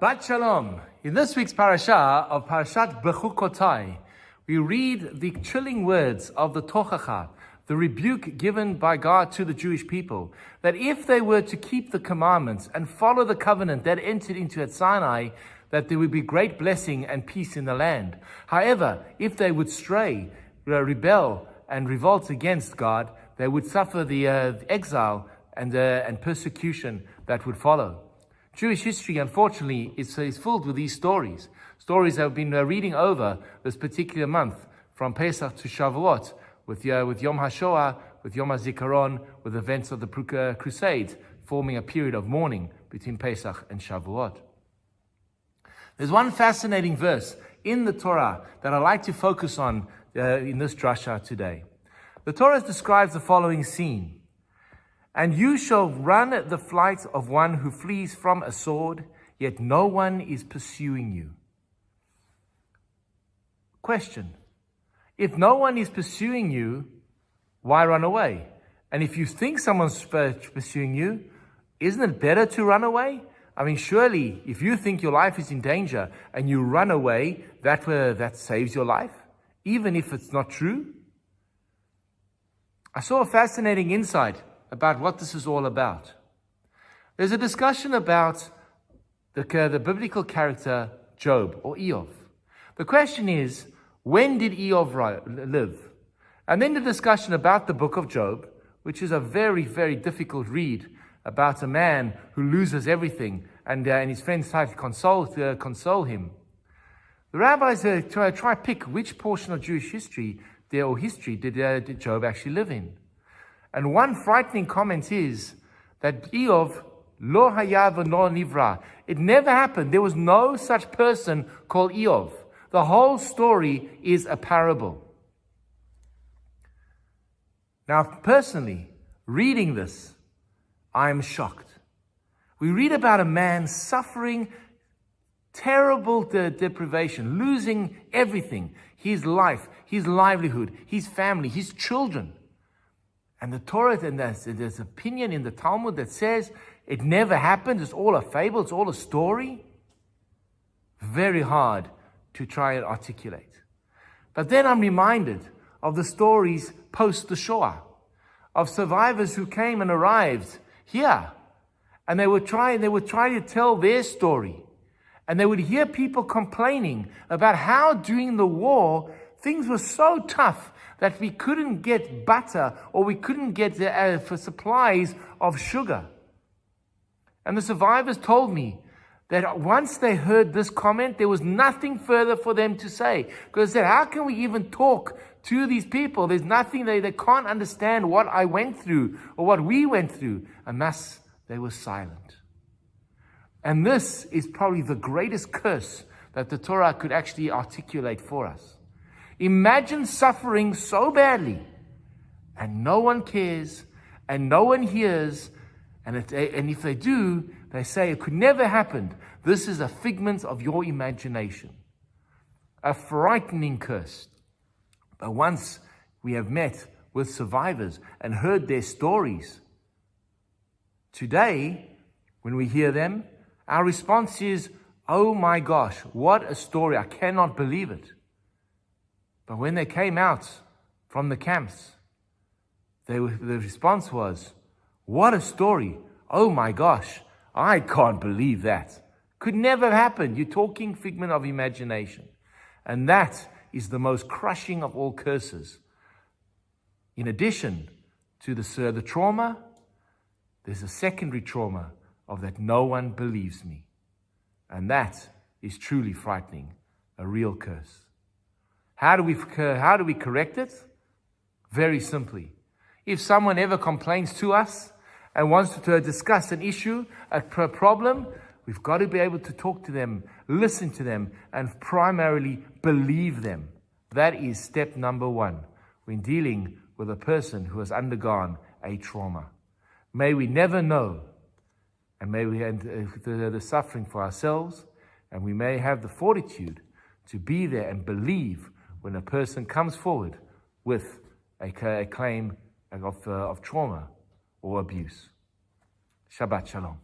Shabbat Shalom. In this week's parasha of Parshat Bechukotai, we read the chilling words of the Tochacha, the rebuke given by God to the Jewish people, that if they were to keep the commandments and follow the covenant that entered into at Sinai, that there would be great blessing and peace in the land. However, if they would stray, rebel, and revolt against God, they would suffer the exile and persecution that would follow. Jewish history, unfortunately, is filled with these stories. Stories I've been reading over this particular month, from Pesach to Shavuot, with Yom HaShoah, with Yom HaZikaron, with events of the Crusades, forming a period of mourning between Pesach and Shavuot. There's one fascinating verse in the Torah that I'd like to focus on in this drasha today. The Torah describes the following scene. And you shall run the flight of one who flees from a sword, yet no one is pursuing you. Question. If no one is pursuing you, why run away? And if you think someone's pursuing you, isn't it better to run away? I mean, surely, if you think your life is in danger and you run away, that saves your life, even if it's not true. I saw a fascinating insight about what this is all about. There's a discussion about the biblical character Job or Eov. The question is, when did Eov live? And then the discussion about the book of Job, which is a very, very difficult read about a man who loses everything and his friends try to console him. The rabbis try to pick which portion of Jewish history did Job actually live in. And one frightening comment is that Eov lo haya v'lo nivra. It never happened. There was no such person called Eov. The whole story is a parable. Now, personally, reading this, I am shocked. We read about a man suffering terrible deprivation, losing everything, his life, his livelihood, his family, his children. And the Torah, and there's opinion in the Talmud that says it never happened, it's all a fable, it's all a story. Very hard to try and articulate. But then I'm reminded of the stories post the Shoah, of survivors who came and arrived here, and they would try to tell their story. And they would hear people complaining about how during the war, things were so tough that we couldn't get butter or we couldn't get for supplies of sugar. And the survivors told me that once they heard this comment, there was nothing further for them to say. Because they said, how can we even talk to these people? There's nothing, they can't understand what I went through or what we went through. And thus, they were silent. And this is probably the greatest curse that the Torah could actually articulate for us. Imagine suffering so badly, and no one cares, and no one hears, and if they do, they say it could never happen. This is a figment of your imagination. A frightening curse. But once we have met with survivors and heard their stories, today, when we hear them, our response is, oh my gosh, what a story, I cannot believe it. But when they came out from the camps, the response was, what a story, oh my gosh, I can't believe that. Could never happen, you're talking figment of imagination. And that is the most crushing of all curses. In addition to the trauma, there's a secondary trauma of that no one believes me. And that is truly frightening, a real curse. How do we correct it? Very simply. If someone ever complains to us and wants to discuss an issue, a problem, we've got to be able to talk to them, listen to them, and primarily believe them. That is step number one when dealing with a person who has undergone a trauma. May we never know, and may we end the suffering for ourselves, and we may have the fortitude to be there and believe when a person comes forward with a claim of trauma or abuse. Shabbat Shalom.